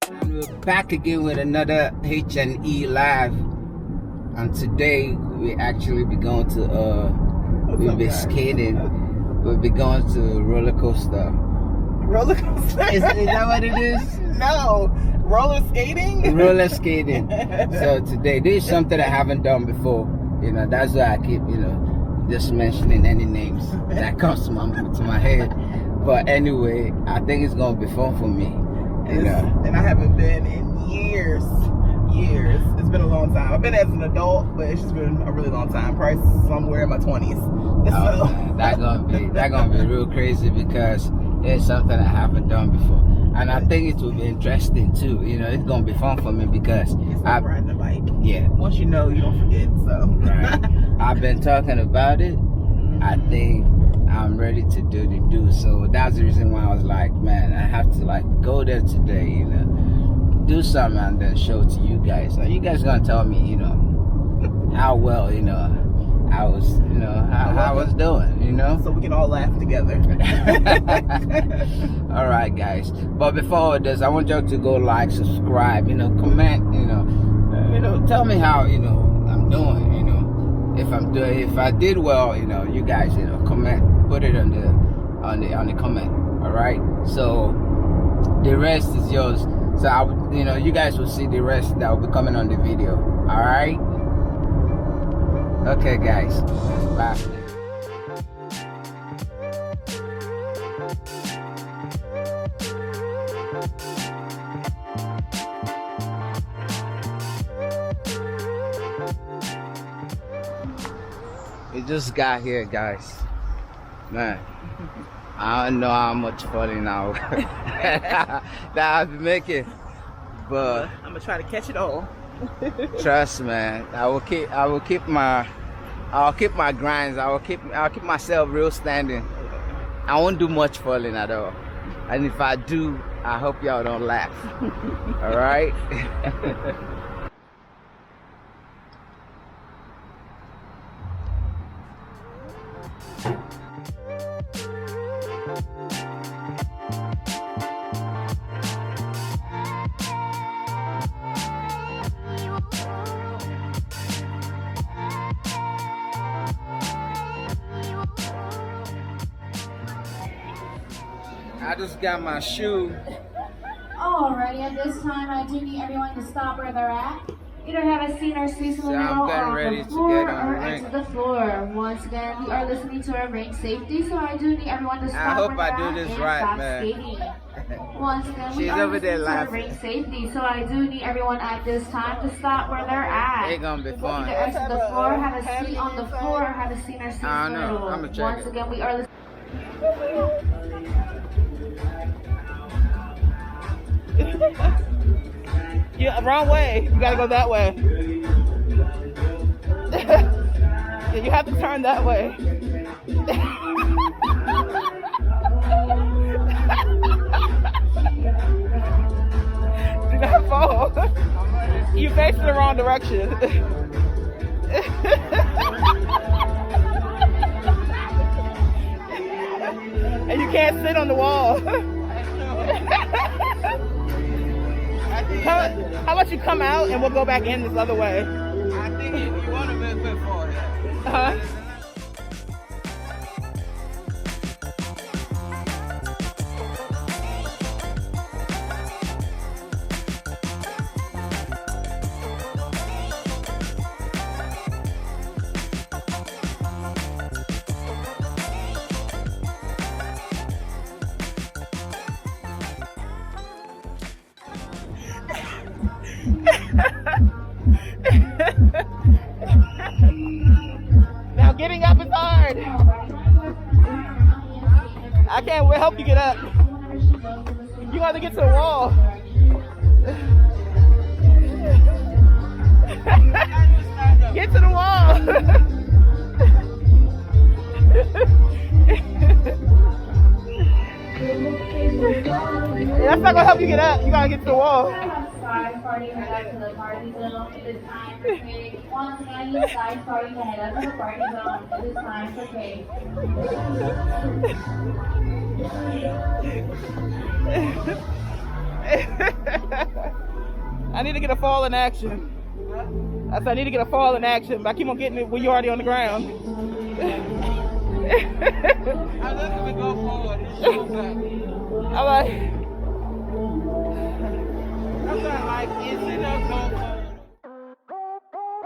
And we're back again with another H&E live, and today we actually be going to we'll be skating. We'll be going to roller coaster. Roller coaster? Is that what it is? No, roller skating. Roller skating. So today, this is something I haven't done before. You know, that's why I keep, you know, just mentioning any names that comes to my head. But anyway, I think it's gonna be fun for me. You know. And I haven't been in years. It's been a long time. I've been as an adult, but it's just been a really long time. Probably somewhere in my 20s. Oh, that's gonna be real crazy because it's something I haven't done before, and I think it will be interesting too. You know, it's gonna be fun for me because it's like riding a bike. Yeah. Once you know, you don't forget. So. Right. I've been talking about it. I think I'm ready to do. So that's the reason why I was like, man, I have to like go there today. You know, do something and then show it to you guys. Are you guys gonna tell me, you know, how well, you know, I was, you know, how I was doing, you know? So we can all laugh together. All right, guys. But before this, I want y'all to go like, subscribe, you know, comment, you know, tell me how, you know, I'm doing, you know, if I did well, you know, you guys, you know, comment, put it on the comment. All right. So the rest is yours. So you know, you guys will see the rest that will be coming on the video. All right. Okay, guys. Bye. We just got here, guys. Man, I don't know how much fun now that I'll be making, but I'm gonna try to catch it all. Trust, man. I'll keep my grinds. I'll keep myself real standing. I won't do much falling at all, and if I do, I hope y'all don't laugh. All right. I just got my shoe. Alrighty, at this time I do need everyone to stop where they're at. Either have a seat or space in the middle or on the floor or exit the floor. Once again, we are listening to our rank safety, so I do need everyone to stop where they're at and stop skating. Once again, we are listening to our rank safety, so I do need everyone at this time to stop where they're at. It's gonna be fun. Either exit the floor, have a seat on the floor, or have a seat or space in the middle. I'm gonna check Once again, we are listening. Yeah, wrong way. You gotta go that way. Yeah, you have to turn that way. Do not fall. You faced the wrong direction. And you can't sit on the wall. How about you come out and we'll go back in this other way? I think you want to be before that. Uh-huh. Now getting up is hard. I can't help you get up. You got to get to the wall. Get to the wall. That's not gonna help you get up. You gotta get to the wall. Side party head up to the party zone. It is time for cake. Once again, you side party head up to the party zone. It is time for cake. I need to get a fall in action. I said I need to get a fall in action, but I keep on getting it when you're already on the ground. I let me go forward. I'm like, I'm not like, is it a go forward?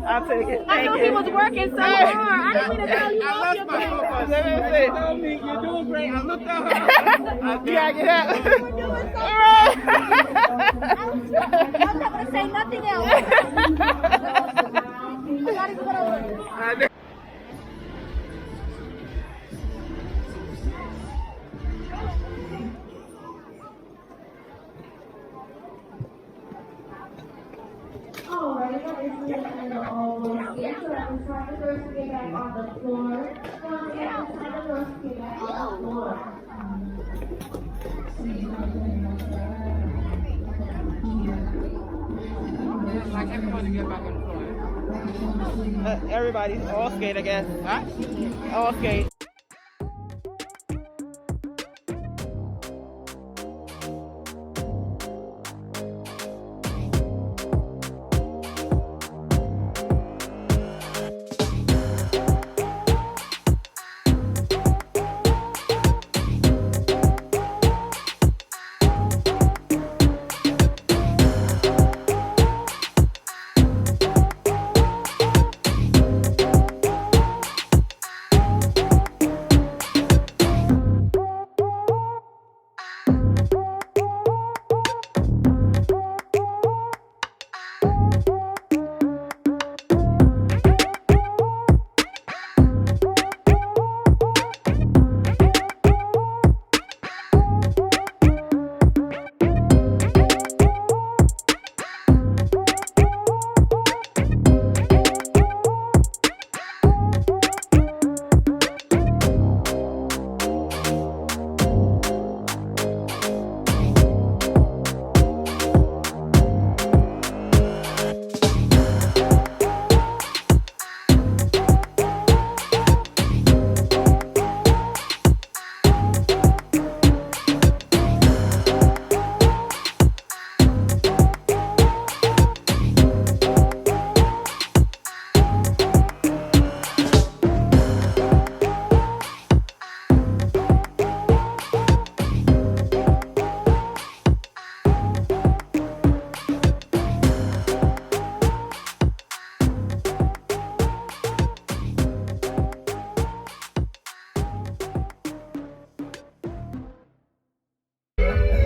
I'll take it. I know he was working so hard. I didn't mean to tell you off your my focus. Let me see. Tell me you're doing great. I looked at her. You gotta get out. You were doing so I'm not going to say nothing else. I'm not even going to. Alright, that is the end of all those things. So that was time for us to get back on the floor. Once again, it's time for us to get back on the floor. Like everybody get back on the floor. Everybody, all skate, I guess. Huh? All skate.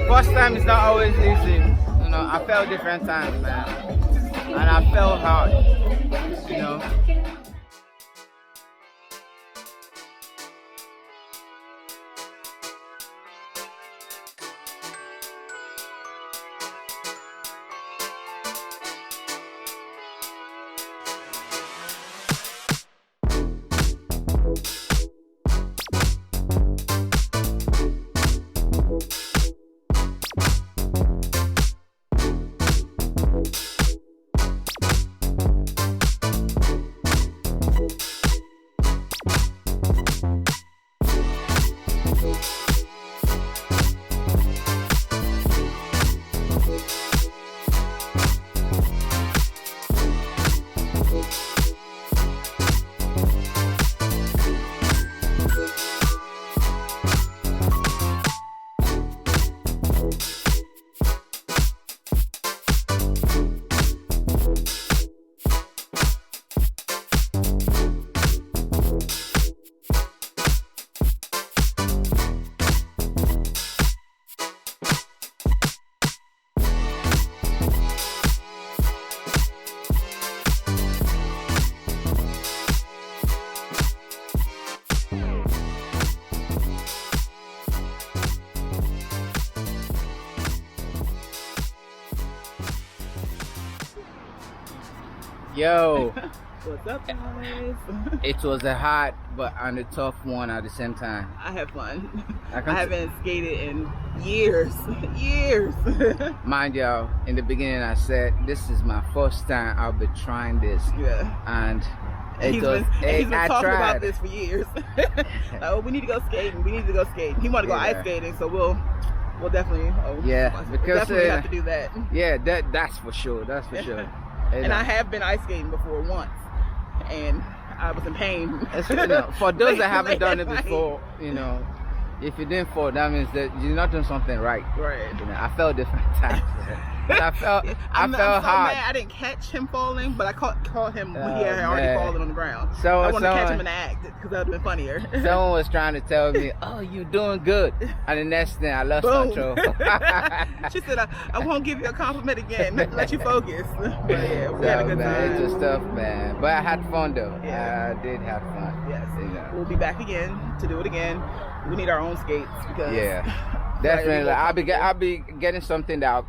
First time is not always easy. You know, I felt different times, man. And I felt hard. You know. Yo, What's up, guys? it was a hard but and a tough one at the same time. I had fun. I I haven't skated in years. Years. Mind y'all, in the beginning I said this is my first time I'll be trying this. Yeah. And He's been talking about this for years. Oh, we need to go skating. We need to go skating. He wanted to go ice skating, so we'll definitely. Because definitely have to do that. Yeah, that's for sure. That's for sure. And I have been ice skating before once, and I was in pain. For those that haven't done it before, if you didn't fall, that means that you're not doing something right. Right. I felt different times. I felt I'm so hard. mad I didn't catch him falling, but I caught him when he had already fallen on the ground. So I wanted to catch him in the act because that would have been funnier. Someone was trying to tell me, "Oh, you doing good," and the next thing I lost control. She said, "I won't give you a compliment again. Let you focus." But yeah, we had a good time. It was tough, man. But I had fun though. Yeah. I did have fun. Yes. We'll be back again to do it again. We need our own skates because definitely. I'll be getting something that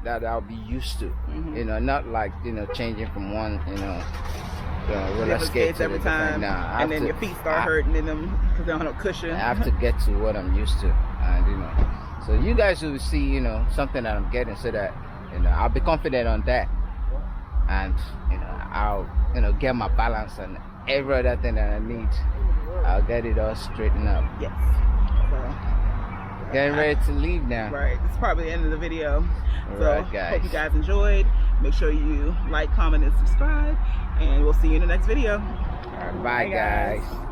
I'll be used to. Not like changing from one roller skates every time. And then your feet start hurting in them because they don't have no cushion. I have to get to what I'm used to, and so you guys will see something that I'm getting, so that I'll be confident on that, and I'll get my balance and every other thing that I need. I'll get it all straightened up. Yes. Getting ready to leave now. Right. It's probably the end of the video. Alright, guys. Hope you guys enjoyed. Make sure you like, comment, and subscribe. And we'll see you in the next video. Alright, bye, guys.